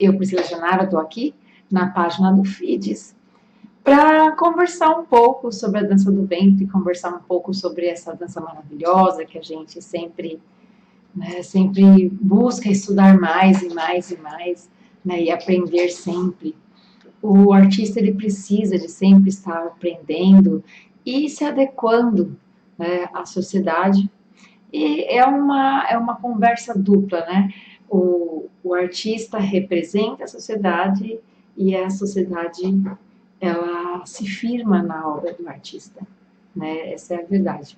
eu, Priscila Janara, estou aqui na página do FIDES para conversar um pouco sobre a dança do ventre, conversar um pouco sobre essa dança maravilhosa que a gente sempre, né, sempre busca estudar mais e mais e mais, né, e aprender sempre. O artista ele precisa de sempre estar aprendendo e se adequando, né, à sociedade. E é uma conversa dupla, né? O artista representa a sociedade e a sociedade ela se firma na obra do artista, né? Essa é a verdade.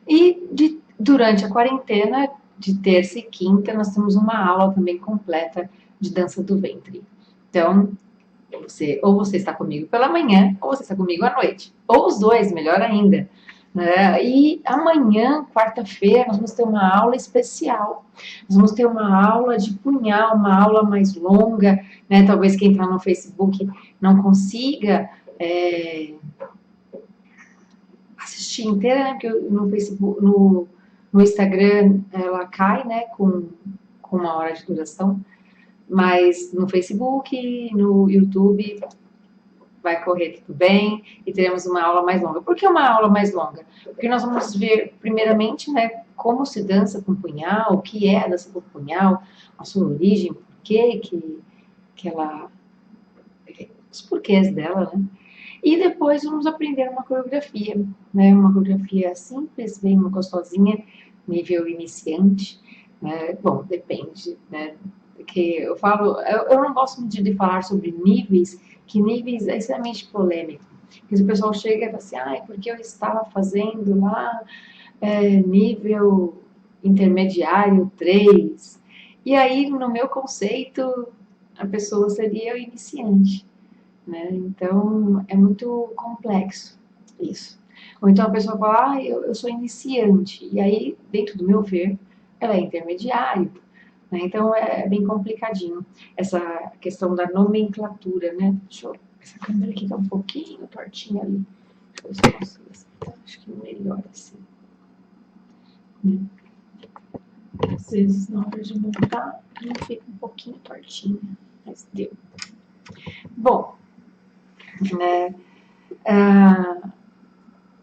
E durante a quarentena, de terça e quinta, nós temos uma aula também completa de dança do ventre. Então, ou você está comigo pela manhã, ou você está comigo à noite. Ou os dois, melhor ainda. Né? E amanhã, quarta-feira, nós vamos ter uma aula especial. Nós vamos ter uma aula de punhal, uma aula mais longa. Né? Talvez quem está no Facebook não consiga assistir inteira, né? Porque no Facebook, no Instagram, ela cai, né? Com 1 hora de duração. Mas no Facebook, no YouTube, vai correr tudo bem e teremos uma aula mais longa. Por que uma aula mais longa? Porque nós vamos ver, primeiramente, né, como se dança com punhal, o que é a dança com punhal, a sua origem, por que ela... os porquês dela, né? E depois vamos aprender uma coreografia, né? Uma coreografia simples, bem gostosinha, nível iniciante, né? Bom, depende, né? Porque eu não gosto muito de falar sobre níveis, que níveis é extremamente polêmico. Porque o pessoal chega e fala assim, porque eu estava fazendo lá nível intermediário 3. E aí, no meu conceito, a pessoa seria o iniciante. Né? Então, é muito complexo isso. Ou então a pessoa fala, eu sou iniciante. E aí, dentro do meu ver, ela é intermediário. Né? Então, é bem complicadinho essa questão da nomenclatura, né? Essa câmera aqui tá um pouquinho tortinha ali. Deixa eu ver se eu consigo. Acho que melhor assim. Né? Às vezes, na hora de montar, ele fica um pouquinho tortinha. Mas deu. Bom, né?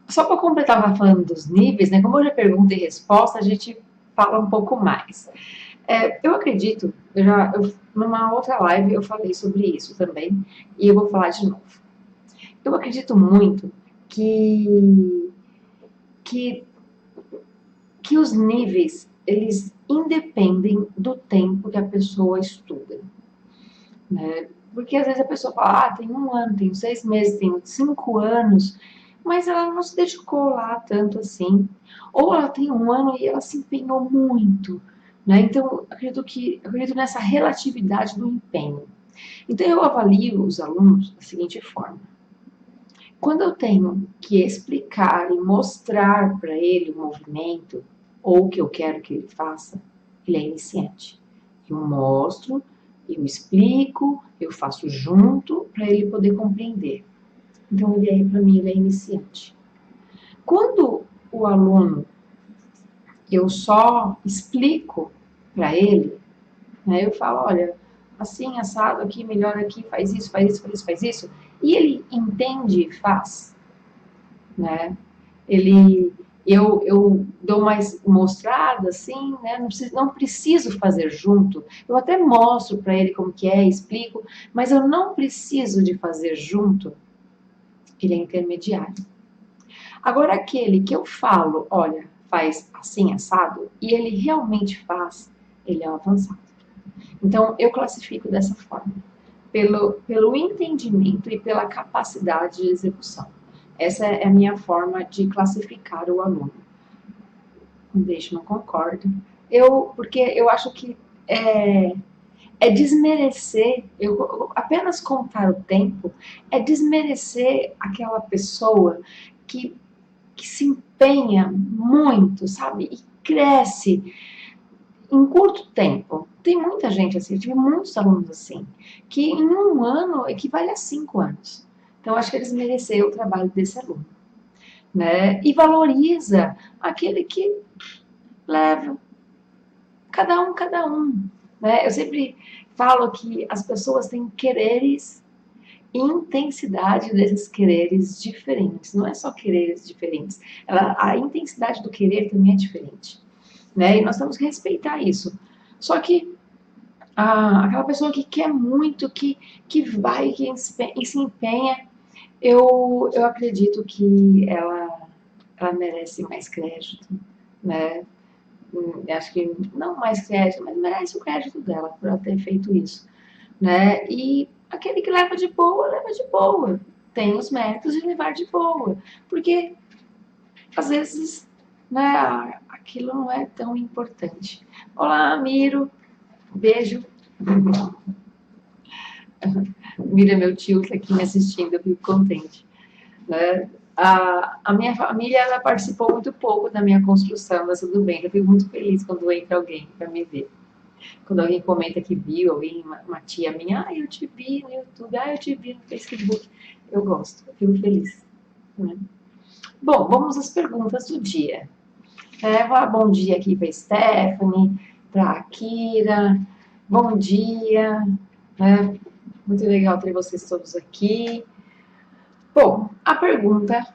Só para completar, estava falando dos níveis, né? Como hoje é pergunta e resposta, a gente fala um pouco mais. Eu acredito, numa outra live eu falei sobre isso também, e eu vou falar de novo. Eu acredito muito que os níveis, eles independem do tempo que a pessoa estuda. Né? Porque às vezes a pessoa fala, tem 1 ano, tem 6 meses, tem 5 anos, mas ela não se dedicou lá tanto assim. Ou ela tem 1 ano e ela se empenhou muito. Né? Então, acredito nessa relatividade do empenho. Então, eu avalio os alunos da seguinte forma. Quando eu tenho que explicar e mostrar para ele o movimento, ou o que eu quero que ele faça, ele é iniciante. Eu mostro, eu explico, eu faço junto para ele poder compreender. Então, para mim, ele é iniciante. Quando o aluno, eu só explico para ele, né, eu falo, olha, assim, assado aqui, melhor aqui, faz isso, faz isso, faz isso, faz isso, e ele entende e faz, né? Eu dou mais mostrada, assim, né? Não preciso fazer junto. Eu até mostro para ele como que é, explico, mas eu não preciso de fazer junto. Ele é intermediário. Agora, aquele que eu falo, olha, faz assim, assado, e ele realmente faz, ele é avançado. Então, eu classifico dessa forma, pelo entendimento e pela capacidade de execução. Essa é a minha forma de classificar o aluno. Deixa, não concordo. Porque eu acho que é desmerecer, eu apenas contar o tempo, é desmerecer aquela pessoa que se empenha muito, sabe? E cresce em curto tempo. Tem muita gente assim, eu tive muitos alunos assim, que em 1 ano equivale a 5 anos. Então, acho que eles mereceram o trabalho desse aluno. Né? E valoriza aquele que leva. Cada um. Né? Eu sempre falo que as pessoas têm quereres e intensidade desses quereres diferentes. Não é só quereres diferentes. A intensidade do querer também é diferente. Né? E nós temos que respeitar isso. Só que aquela pessoa que quer muito, que vai, que se empenha, eu acredito que ela merece mais crédito, né? Acho que não mais crédito, mas merece o crédito dela por ela ter feito isso, né? E aquele que leva de boa, leva de boa. Tem os méritos de levar de boa, porque às vezes, né, aquilo não é tão importante. Olá, Miro, beijo. Mira, meu tio, que aqui me assistindo, eu fico contente. Né? A minha família, ela participou muito pouco da minha construção, mas tudo bem. Eu fico muito feliz quando entra alguém para me ver. Quando alguém comenta que viu, alguém, uma tia minha, eu te vi no YouTube, eu te vi no Facebook. Eu gosto, eu fico feliz. Né? Bom, vamos às perguntas do dia. Bom dia aqui para Stephanie, para a Kira. Bom dia. Muito legal ter vocês todos aqui. Bom, a pergunta,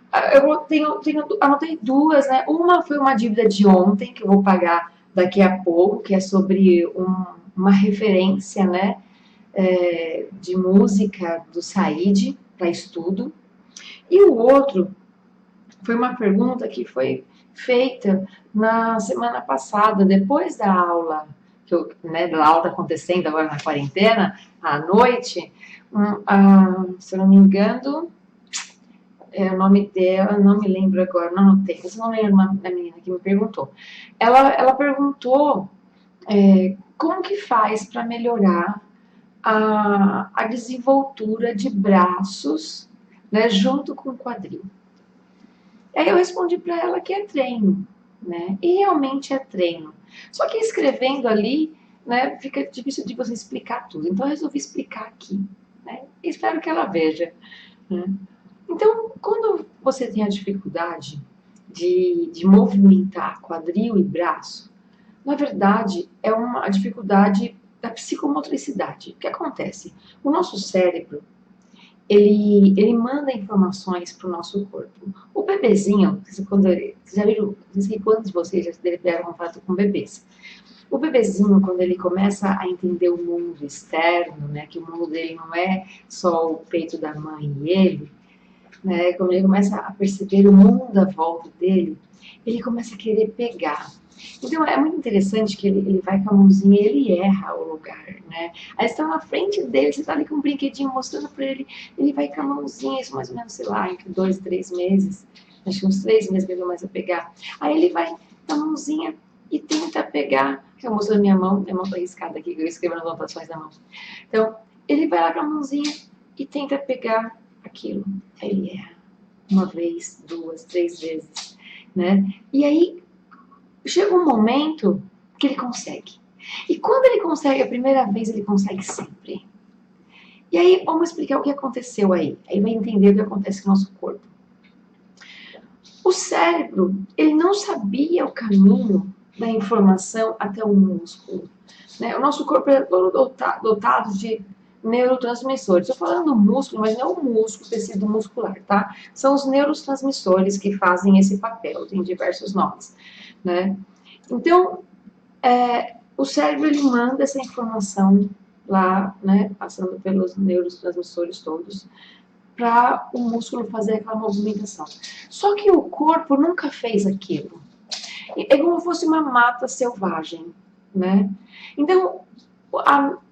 anotei duas, né? Uma foi uma dívida de ontem, que eu vou pagar daqui a pouco, que é sobre uma referência, né? De música do Said para estudo. E o outro foi uma pergunta que foi feita na semana passada, depois da aula, da aula acontecendo agora na quarentena, à noite, se eu não me engano, o nome dela, não me lembro agora, não anotei, mas não lembro da menina que me perguntou. Ela perguntou como que faz para melhorar a desenvoltura de braços, né, junto com o quadril. Aí eu respondi para ela que é treino, né? E realmente é treino. Só que escrevendo ali, né, fica difícil de você explicar tudo. Então eu resolvi explicar aqui, né? E espero que ela veja. Né? Então, quando você tem a dificuldade de movimentar quadril e braço, na verdade é uma dificuldade da psicomotricidade. O que acontece? O nosso cérebro, ele manda informações para o nosso corpo. O bebezinho, já viram, não sei quantos de vocês já tiveram contato com bebês. O bebezinho, quando ele começa a entender o mundo externo, né, que o mundo dele não é só o peito da mãe e ele, né, quando ele começa a perceber o mundo à volta dele, ele começa a querer pegar. Então é muito interessante que ele vai com a mãozinha e ele erra o lugar, né? Aí você está na frente dele, você está ali com um brinquedinho mostrando para ele, ele vai com a mãozinha, isso mais ou menos, sei lá, entre 2 e 3 meses, acho que uns 3 meses que ele começa a pegar. Aí ele vai com a mãozinha e tenta pegar, eu mostrando minha mão está riscada aqui, que eu escrevo nas anotações da mão. Então, ele vai lá com a mãozinha e tenta pegar aquilo. Aí ele erra. Uma vez, 2, 3 vezes, né? E aí, chega um momento que ele consegue. E quando ele consegue a primeira vez, ele consegue sempre. E aí, vamos explicar o que aconteceu aí. Aí vai entender o que acontece com o nosso corpo. O cérebro, ele não sabia o caminho da informação até o músculo. Né? O nosso corpo é todo dotado de neurotransmissores. Estou falando músculo, mas não é o músculo, tecido muscular, tá? São os neurotransmissores que fazem esse papel, tem diversos nomes, né? Então, o cérebro, ele manda essa informação lá, né, passando pelos neurotransmissores todos, para o músculo fazer aquela movimentação. Só que o corpo nunca fez aquilo. É como se fosse uma mata selvagem, né? Então,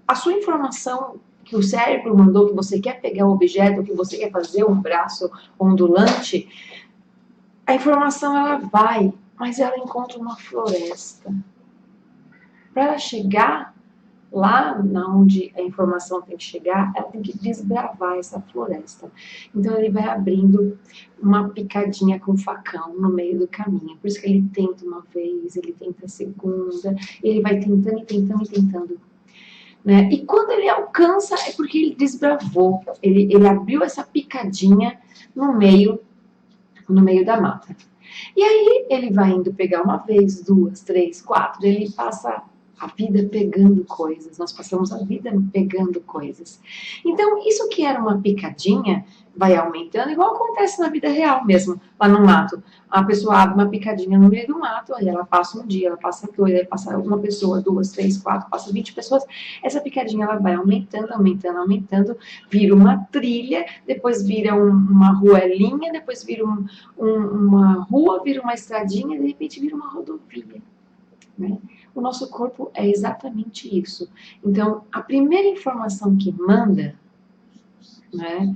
a sua informação que o cérebro mandou, que você quer pegar um objeto, que você quer fazer um braço ondulante, a informação ela vai, mas ela encontra uma floresta. Para ela chegar lá onde a informação tem que chegar, ela tem que desbravar essa floresta. Então ele vai abrindo uma picadinha com facão no meio do caminho. Por isso que ele tenta uma vez, ele tenta a segunda, ele vai tentando e tentando e tentando. Né? E quando ele alcança, é porque ele desbravou, ele abriu essa picadinha no meio da mata. E aí ele vai indo pegar uma vez, 2, 3, 4, ele passa A vida pegando coisas, nós passamos a vida pegando coisas. Então, isso que era uma picadinha vai aumentando, igual acontece na vida real mesmo, lá no mato. A pessoa abre uma picadinha no meio do mato, aí ela passa um dia, ela passa dois, aí passa uma pessoa, duas, três, quatro, passa 20 pessoas. Essa picadinha ela vai aumentando, aumentando, aumentando, vira uma trilha, depois vira uma ruelinha, depois vira uma rua, vira uma estradinha, de repente vira uma rodovia. Né? O nosso corpo é exatamente isso. Então, a primeira informação que manda, né,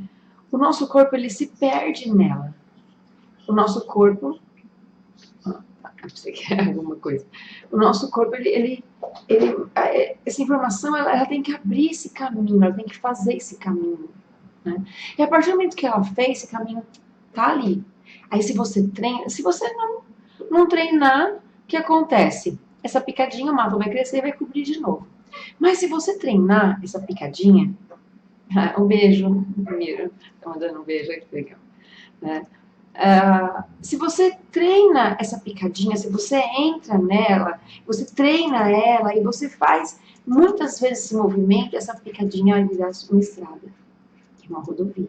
o nosso corpo ele se perde nela. O nosso corpo, você quer alguma coisa? O nosso corpo, essa informação, ela tem que abrir esse caminho, ela tem que fazer esse caminho. Né? E a partir do momento que ela fez, esse caminho tá ali. Aí se você treina, se você não treinar, o que acontece? Essa picadinha, o mato vai crescer e vai cobrir de novo. Mas se você treinar essa picadinha, um beijo, Miro, tá mandando um beijo aí, que legal. Né? Se você treina essa picadinha, se você entra nela, você treina ela e você faz muitas vezes esse movimento, essa picadinha vai virar uma estrada, uma rodovia.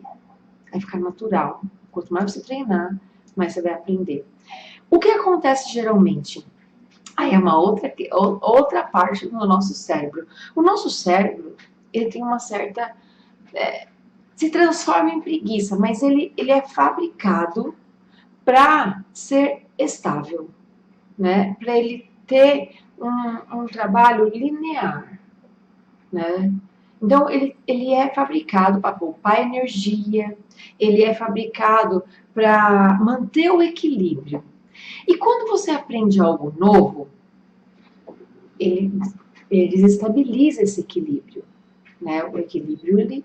Vai ficar natural. Quanto mais você treinar, mais você vai aprender. O que acontece geralmente? Aí é uma outra parte do nosso cérebro. O nosso cérebro, ele tem uma certa... se transforma em preguiça, mas ele é fabricado para ser estável, né? Para ele ter um trabalho linear, né? Então, ele é fabricado para poupar energia, ele é fabricado para manter o equilíbrio. E quando você aprende algo novo, ele desestabiliza esse equilíbrio, né? O equilíbrio,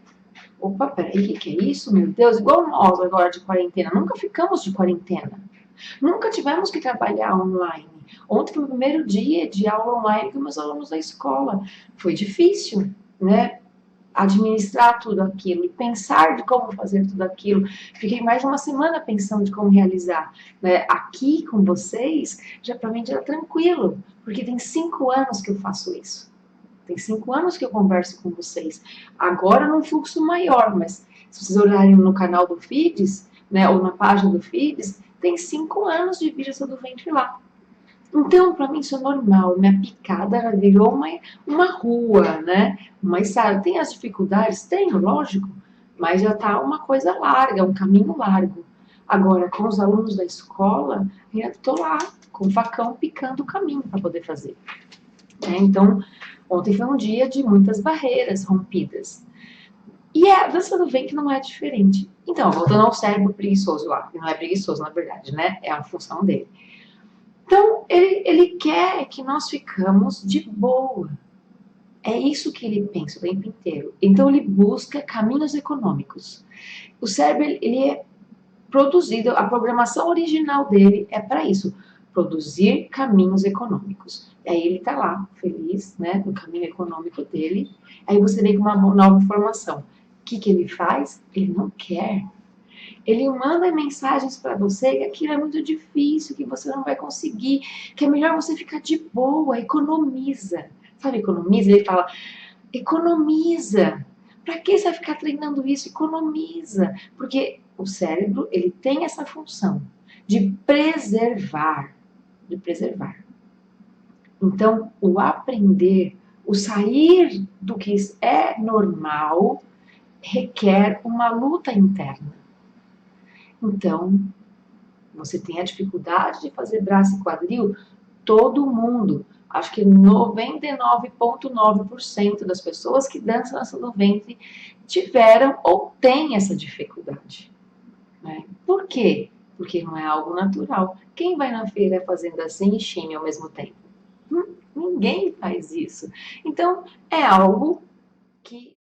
opa, peraí, o que é isso, meu Deus? Igual nós agora de quarentena, nunca ficamos de quarentena, nunca tivemos que trabalhar online. Ontem foi o primeiro dia de aula online com meus alunos da escola, foi difícil, né? Administrar tudo aquilo e pensar de como fazer tudo aquilo. Fiquei mais de uma semana pensando de como realizar. Né? Aqui com vocês, já para mim já tranquilo, porque tem 5 anos que eu faço isso. Tem 5 anos que eu converso com vocês. Agora num fluxo maior, mas se vocês olharem no canal do Feeds, né, ou na página do Feeds, tem 5 anos de vídeo do ventre lá. Então, para mim, isso é normal. Minha picada já virou uma rua, né? Uma estrada. Tem as dificuldades? Tenho, lógico. Mas já está uma coisa larga, um caminho largo. Agora, com os alunos da escola, eu estou lá, com o facão, picando o caminho para poder fazer. Então, ontem foi um dia de muitas barreiras rompidas. E a dança do ventre não é diferente. Então, voltando ao cérebro preguiçoso lá. Não é preguiçoso, na verdade, né? É a função dele. Então, ele quer que nós ficamos de boa. É isso que ele pensa o tempo inteiro. Então, ele busca caminhos econômicos. O cérebro, ele é produzido, a programação original dele é para isso, produzir caminhos econômicos. E aí ele está lá, feliz, né, no caminho econômico dele. Aí você vem com uma nova informação. O que ele faz? Ele não quer. Ele manda mensagens para você que aquilo é muito difícil, que você não vai conseguir, que é melhor você ficar de boa, economiza. Sabe, economiza? Ele fala, economiza. Para que você vai ficar treinando isso? Economiza. Porque o cérebro, ele tem essa função de preservar. De preservar. Então, o aprender, o sair do que é normal, requer uma luta interna. Então, você tem a dificuldade de fazer braço e quadril? Todo mundo. Acho que 99,9% das pessoas que dançam no ventre tiveram ou têm essa dificuldade. Né? Por quê? Porque não é algo natural. Quem vai na feira fazendo assim e chime ao mesmo tempo? Ninguém faz isso. Então, é algo que